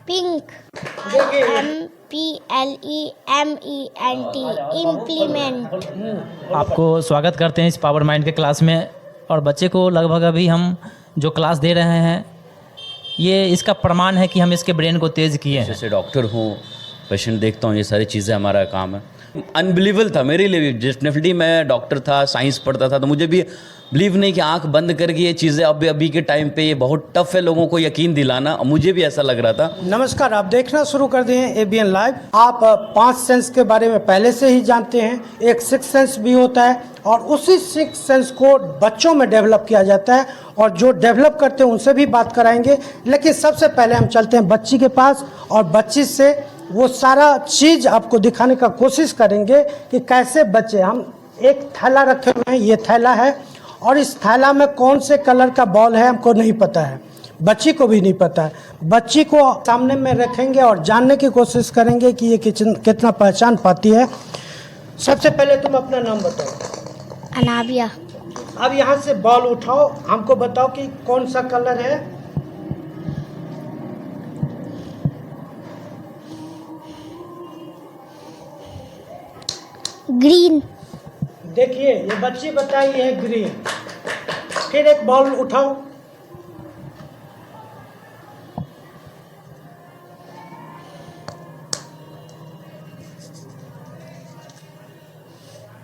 Pink IMPLEMENT implement. आपको स्वागत करते हैं इस पावर माइंड के क्लास में। और बच्चे को लगभग अभी हम जो क्लास दे रहे हैं ये इसका प्रमाण है कि हम इसके ब्रेन को तेज़ किए हैं। जैसे डॉक्टर हूँ, पेशेंट देखता हूँ, ये सारी चीज़ें हमारा काम है। अनबिलीवेबल था मेरे लिए भी। डेफिनेटली मैं डॉक्टर था, साइंस पढ़ता था, तो मुझे भी बिलीव नहीं कि आंख बंद करके ये चीज़ें अभी के टाइम पे ये बहुत टफ है लोगों को यकीन दिलाना। मुझे भी ऐसा लग रहा था। नमस्कार, आप देखना शुरू कर दिए हैं ABN लाइव। आप 5 सेंस के बारे में पहले से ही जानते हैं। एक 6 सेंस भी होता है और उसी 6 सेंस को बच्चों में डेवलप किया जाता है और जो डेवलप करते हैं उनसे भी बात कराएंगे। लेकिन सबसे पहले हम चलते हैं बच्ची के पास और बच्ची से वो सारा चीज़ आपको दिखाने का कोशिश करेंगे कि कैसे बच्चे। हम एक थैला रखे हुए हैं, ये थैला है और इस थैला में कौन से कलर का बॉल है हमको नहीं पता है, बच्ची को भी नहीं पता है। बच्ची को सामने में रखेंगे और जानने की कोशिश करेंगे कि ये कितना पहचान पाती है। सबसे पहले तुम अपना नाम बताओ। अनाबिया। अब यहाँ से बॉल उठाओ, हमको बताओ कि कौन सा कलर है। ग्रीन। देखिए ये बच्ची बताई है ग्रीन। फिर एक बॉल उठाओ।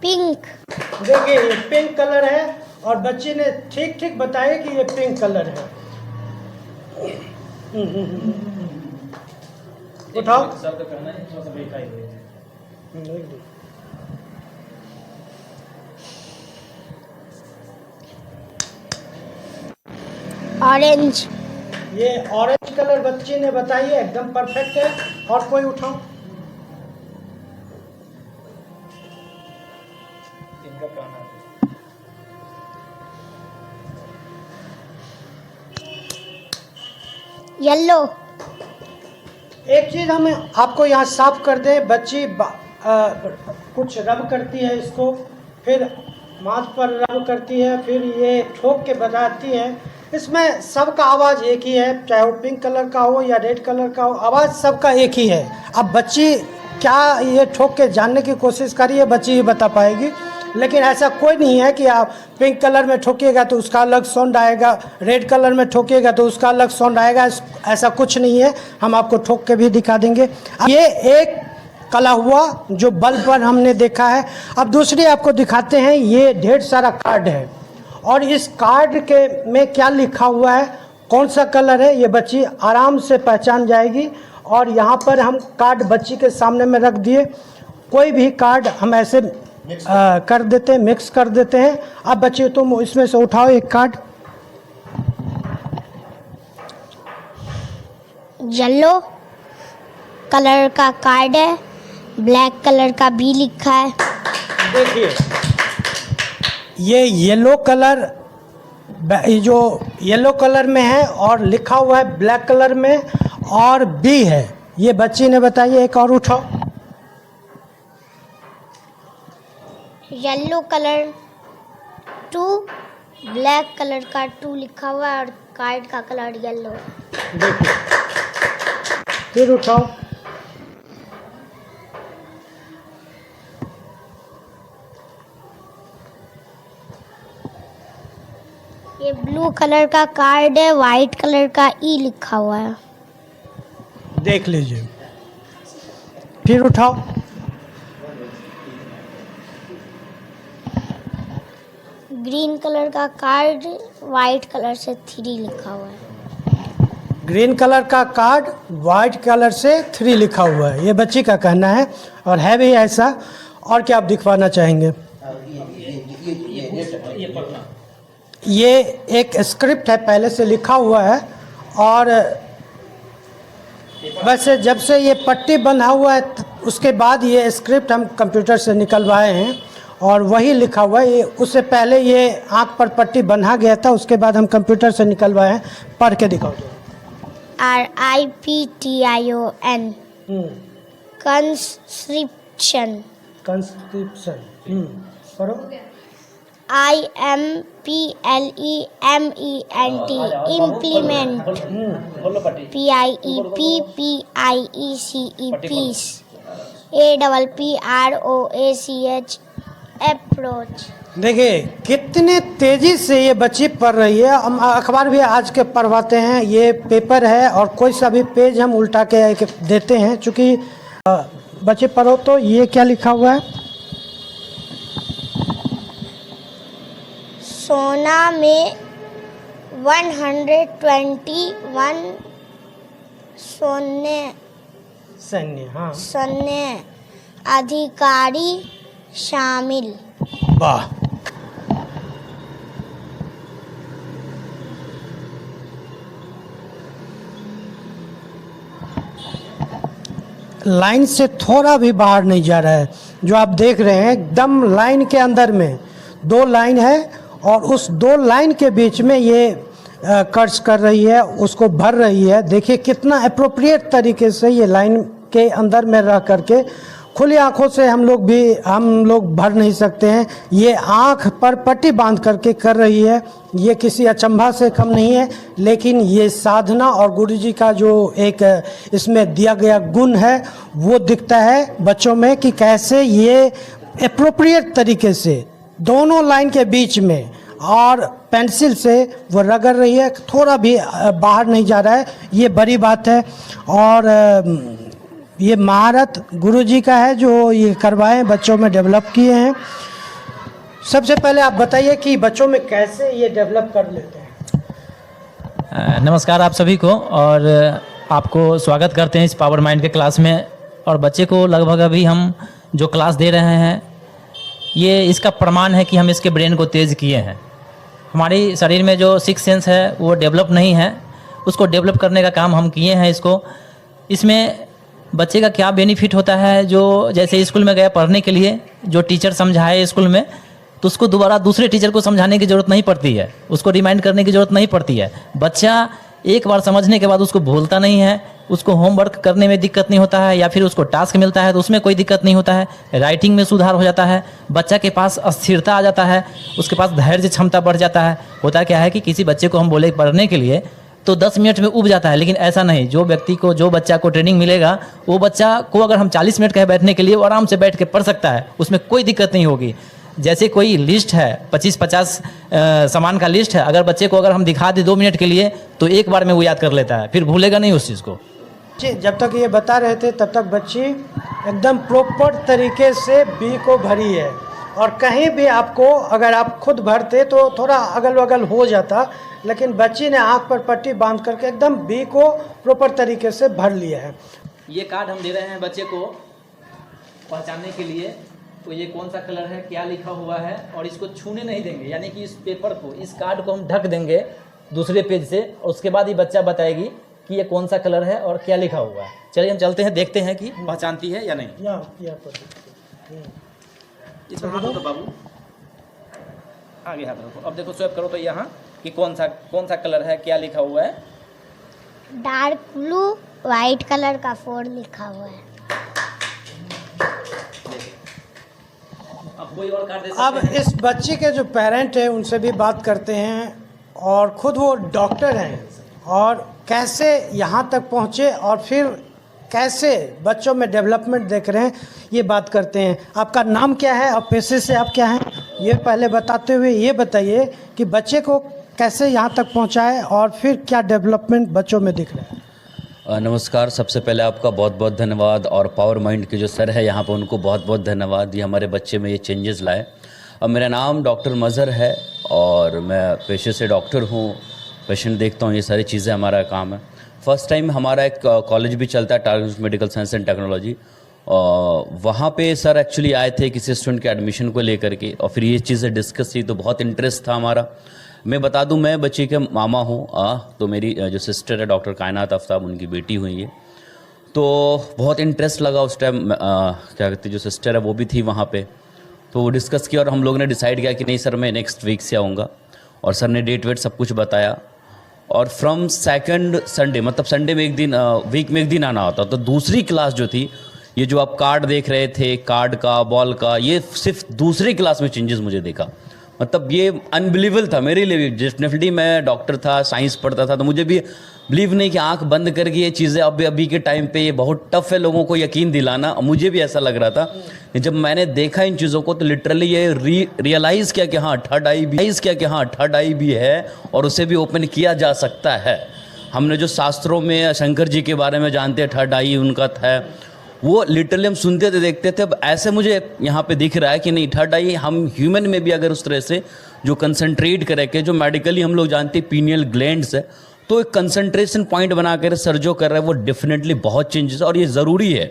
पिंक। देखिए ये पिंक कलर है और बच्ची ने ठीक ठीक बताया कि ये पिंक कलर है। उठाओ। ऑरेंज। ये ऑरेंज कलर बच्ची ने बताई है, एकदम परफेक्ट है। और कोई उठाओ। येलो। एक चीज हम आपको यहाँ साफ कर दें, बच्ची कुछ रब करती है इसको, फिर माथ पर रब करती है, फिर ये ठोक के बताती है। इसमें सबका आवाज़ एक ही है, चाहे वो पिंक कलर का हो या रेड कलर का हो, आवाज़ सबका एक ही है। अब बच्ची क्या ये ठोक के जानने की कोशिश करिए, बच्ची ही बता पाएगी। लेकिन ऐसा कोई नहीं है कि आप पिंक कलर में ठोकिएगा तो उसका अलग साउंड आएगा, रेड कलर में ठोकिएगा तो उसका अलग साउंड आएगा। ऐसा कुछ नहीं है, हम आपको ठोक के भी दिखा देंगे। ये एक कला हुआ जो बल्ब पर हमने देखा है। अब दूसरी आपको दिखाते हैं। ये ढेर सारा कार्ड है और इस कार्ड के में क्या लिखा हुआ है, कौन सा कलर है, ये बच्ची आराम से पहचान जाएगी। और यहाँ पर हम कार्ड बच्ची के सामने में रख दिए। कोई भी कार्ड हम ऐसे कर देते हैं, मिक्स कर देते हैं। अब बच्चे तुम इसमें से उठाओ एक कार्ड। येलो कलर का कार्ड है, ब्लैक कलर का भी लिखा है। देखिए ये येलो कलर, जो येलो कलर में है और लिखा हुआ है ब्लैक कलर में और बी है। ये बच्ची ने बताइए। एक और उठाओ। येलो कलर 2, ब्लैक कलर का 2 लिखा हुआ है और कार्ड का कलर येलो। देखिए फिर उठाओ। ये ब्लू कलर का कार्ड है, वाइट कलर का ई लिखा हुआ है। देख लीजिए। फिर उठाओ। ग्रीन कलर का कार्ड, वाइट कलर से 3 लिखा हुआ है। ग्रीन कलर का कार्ड, वाइट कलर से 3 लिखा हुआ है। ये बच्ची का कहना है और है भी ऐसा। और क्या आप दिखवाना चाहेंगे? ये एक स्क्रिप्ट है, पहले से लिखा हुआ है। और वैसे जब से ये पट्टी बंधा हुआ है उसके बाद ये स्क्रिप्ट हम कंप्यूटर से निकलवाए हैं और वही लिखा हुआ है। ये उससे पहले ये आँख पर पट्टी बंधा गया था, उसके बाद हम कंप्यूटर से निकलवाए हैं। पढ़ के दिखाओ। RIPTION conscription. कंस्क्रिप्शन पढ़ो। implement peace approach approach। देखिए कितने तेजी से ये बच्ची पढ़ रही है। हम अखबार भी आज के पढ़वाते हैं, ये पेपर है और कोई सा भी पेज हम उल्टा के देते हैं। चूँकि बच्चे पढ़ो तो ये क्या लिखा हुआ है? सोना में 121 सैन्य, हाँ, सैन्य अधिकारी शामिल। वाह। लाइन से थोड़ा भी बाहर नहीं जा रहा है। जो आप देख रहे हैं एकदम लाइन के अंदर में 2 लाइन है और उस 2 लाइन के बीच में ये कर्ज कर रही है, उसको भर रही है। देखिए कितना अप्रोप्रिएट तरीके से ये लाइन के अंदर में रह करके खुली आंखों से हम लोग भर नहीं सकते हैं। ये आंख पर पट्टी बांध करके कर रही है। ये किसी अचंभा से कम नहीं है, लेकिन ये साधना और गुरुजी का जो एक इसमें दिया गया गुण है वो दिखता है बच्चों में कि कैसे ये एप्रोप्रिएट तरीके से दोनों लाइन के बीच में और पेंसिल से वो रगड़ रही है, थोड़ा भी बाहर नहीं जा रहा है। ये बड़ी बात है और ये महारत गुरुजी का है जो ये करवाएं बच्चों में डेवलप किए हैं। सबसे पहले आप बताइए कि बच्चों में कैसे ये डेवलप कर लेते हैं। नमस्कार आप सभी को और आपको स्वागत करते हैं इस पावर माइंड के क्लास में। और बच्चे को लगभग अभी हम जो क्लास दे रहे हैं ये इसका प्रमाण है कि हम इसके ब्रेन को तेज़ किए हैं। हमारी शरीर में जो 6 सेंस है वो डेवलप नहीं है, उसको डेवलप करने का काम हम किए हैं इसमें बच्चे का क्या बेनिफिट होता है। जो जैसे स्कूल में गया पढ़ने के लिए, जो टीचर समझाए स्कूल में तो उसको दोबारा दूसरे टीचर को समझाने की ज़रूरत नहीं पड़ती है, उसको रिमाइंड करने की ज़रूरत नहीं पड़ती है। बच्चा एक बार समझने के बाद उसको भूलता नहीं है, उसको होमवर्क करने में दिक्कत नहीं होता है या फिर उसको टास्क मिलता है तो उसमें कोई दिक्कत नहीं होता है। राइटिंग में सुधार हो जाता है, बच्चा के पास स्थिरता आ जाता है, उसके पास धैर्य क्षमता बढ़ जाता है। होता क्या है कि किसी बच्चे को हम बोले पढ़ने के लिए तो 10 मिनट में उब जाता है, लेकिन ऐसा नहीं। जो बच्चा को ट्रेनिंग मिलेगा वो बच्चा को अगर हम 40 मिनट कहे बैठने के लिए वो आराम से बैठ के पढ़ सकता है, उसमें कोई दिक्कत नहीं होगी। जैसे कोई लिस्ट है 25-50 सामान का लिस्ट है, अगर बच्चे को अगर हम दिखा दें 2 मिनट के लिए तो एक बार में वो याद कर लेता है, फिर भूलेगा नहीं उस चीज़ को। जब तक ये बता रहे थे तब तक बच्ची एकदम प्रॉपर तरीके से बी को भरी है। और कहीं भी आपको अगर आप खुद भरते तो थोड़ा अगल बगल हो जाता, लेकिन बच्ची ने आँख पर पट्टी बांध करके एकदम बी को प्रॉपर तरीके से भर लिया है। ये कार्ड हम दे रहे हैं बच्चे को पहचानने के लिए, तो ये कौन सा कलर है, क्या लिखा हुआ है, और इसको छूने नहीं देंगे। यानी कि इस पेपर को, इस कार्ड को हम ढक देंगे दूसरे पेज से और उसके बाद ही बच्चा बताएगी कि ये कौन सा कलर है और क्या लिखा हुआ है। चलिए हम चलते हैं, देखते हैं कि पहचानती है या नहीं। इसमें हाथ रखो बाबू, आगे हाथ रखो। अब देखो स्वैप करो तो यहाँ कि कौन सा कलर है, क्या लिखा हुआ है। डार्क ब्लू वाइट कलर का 4 लिखा हुआ है। अब कोई और कार्ड दे सकते अब हैं। इस बच्ची के जो पेरेंट हैं उनसे भी बात करते हैं और खुद वो डॉक्टर हैं और कैसे यहाँ तक पहुँचे और फिर कैसे बच्चों में डेवलपमेंट देख रहे हैं ये बात करते हैं। आपका नाम क्या है और पेशे से आप क्या हैं, ये पहले बताते हुए ये बताइए कि बच्चे को कैसे यहाँ तक पहुँचाए और फिर क्या डेवलपमेंट बच्चों में दिख रहा है। नमस्कार, सबसे पहले आपका बहुत बहुत धन्यवाद और पावर माइंड के जो सर है यहाँ पर उनको बहुत बहुत धन्यवाद, ये हमारे बच्चे में ये चेंजेस लाए। अब मेरा नाम डॉक्टर मज़हर है और मैं पेशे से डॉक्टर हूँ, पेशेंट देखता हूँ, ये सारी चीज़ें हमारा काम है। फर्स्ट टाइम हमारा एक कॉलेज भी चलता है, target medical science and technology. वहाँ पे सर एक्चुअली आए थे किसी स्टूडेंट के एडमिशन को लेकर के और फिर ये चीज़ें डिस्कस की तो बहुत इंटरेस्ट था हमारा। मैं बता दूं मैं बच्ची के मामा हूँ, तो मेरी जो सिस्टर है डॉक्टर कायनात आफ्ताब, उनकी बेटी हुई है। तो बहुत इंटरेस्ट लगा उस टाइम, क्या कहते जो सिस्टर है वो भी थी वहाँ पे, तो वो डिस्कस किया और हम लोगों ने डिसाइड किया कि नहीं सर मैं नेक्स्ट वीक से आऊँगा। और सर ने डेट वेट सब कुछ बताया और फ्रॉम सेकंड संडे, मतलब संडे में एक दिन, वीक में एक दिन आना होता। तो दूसरी क्लास जो थी, ये जो आप कार्ड देख रहे थे, कार्ड का, बॉल का, ये सिर्फ दूसरी क्लास में चेंजेस मुझे देखा। मतलब ये अनबिलीवेबल था मेरे लिए भी। डेफिनेटली मैं डॉक्टर था, साइंस पढ़ता था, तो मुझे भी बिलीव नहीं कि आंख बंद करके ये चीज़ें अभी के टाइम पे ये बहुत टफ है लोगों को यकीन दिलाना। मुझे भी ऐसा लग रहा था। जब मैंने देखा इन चीज़ों को तो लिटरली ये रियलाइज़ किया कि हाँ थर्ड आई भी है और उसे भी ओपन किया जा सकता है। हमने जो शास्त्रों में शंकर जी के बारे में जानते हैं, थर्ड आई उनका था, वो लिटरली हम सुनते थे, देखते थे। अब ऐसे मुझे यहाँ पे दिख रहा है कि नहीं, थर्ड आई हम ह्यूमन में भी अगर उस तरह से जो कंसंट्रेट करे के, जो मेडिकली हम लोग जानते हैं पीनियल ग्लैंड्स है, तो एक कंसंट्रेशन पॉइंट बना कर सर जो कर रहा है वो डेफिनेटली बहुत चेंजेस और ये ज़रूरी है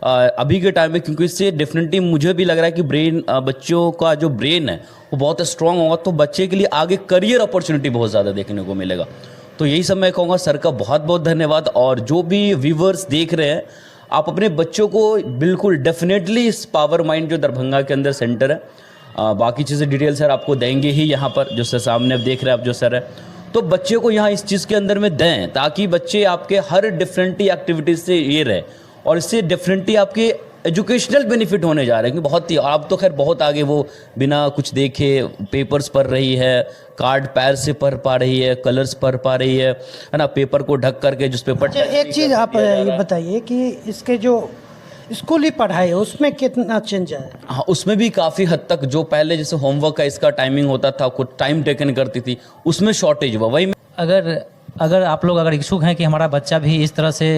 अभी के टाइम में, क्योंकि इससे डेफिनेटली मुझे भी लग रहा है कि ब्रेन, बच्चों का जो ब्रेन है वो बहुत स्ट्रांग होगा, तो बच्चे के लिए आगे करियर अपॉर्चुनिटी बहुत ज़्यादा देखने को मिलेगा। तो यही सब मैं कहूँगा। सर का बहुत बहुत धन्यवाद। और जो भी व्यूवर्स देख रहे हैं, आप अपने बच्चों को बिल्कुल डेफिनेटली इस पावर माइंड जो दरभंगा के अंदर सेंटर है, बाकी चीज़ें डिटेल सर आपको देंगे ही यहाँ पर, जो सर सामने आप देख रहे हैं आप जो सर है, तो बच्चे को यहाँ इस चीज़ के अंदर में दें ताकि बच्चे आपके हर डिफरेंट एक्टिविटीज़ से ये रहे और इससे डेफिनेटली आपके एजुकेशनल बेनिफिट होने जा रहे हैं। क्योंकि बहुत ही, आप तो खैर बहुत आगे, वो बिना कुछ देखे पेपर्स पढ़ रही है, कार्ड पैर से पढ़ पा रही है, कलर्स पढ़ पा रही है ना, पेपर को ढक करके जिस पेपर। अच्छा, एक चीज़ आप ये बताइए कि इसके जो स्कूली पढ़ाई है उसमें कितना चेंज है? हाँ, उसमें भी काफ़ी हद तक जो पहले जैसे होमवर्क का इसका टाइमिंग होता था, कुछ टाइम टेकन करती थी, उसमें शॉर्टेज हुआ। वही अगर आप लोग अगर इच्छुक हैं कि हमारा बच्चा भी इस तरह से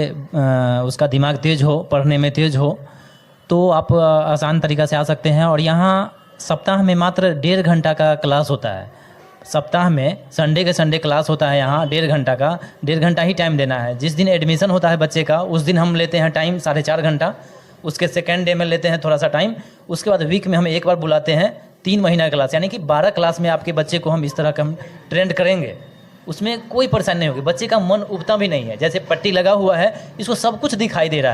उसका दिमाग तेज हो, पढ़ने में तेज हो, तो आप आसान तरीक़ा से आ सकते हैं। और यहाँ सप्ताह में मात्र 1.5 घंटा का क्लास होता है। सप्ताह में संडे के संडे क्लास होता है यहाँ 1.5 घंटा का। 1.5 घंटा ही टाइम देना है। जिस दिन एडमिशन होता है बच्चे का, उस दिन हम लेते हैं टाइम 4.5 घंटा। उसके सेकेंड डे में लेते हैं थोड़ा सा टाइम। उसके बाद वीक में हम एक बार बुलाते हैं 3 महीना क्लास, यानी कि 12 क्लास में आपके बच्चे को हम इस तरह का हम ट्रेंड करेंगे। उसमें कोई परेशानी नहीं होगी, बच्चे का मन उबता भी नहीं है। जैसे पट्टी लगा हुआ है, इसको सब कुछ दिखाई दे रहा है।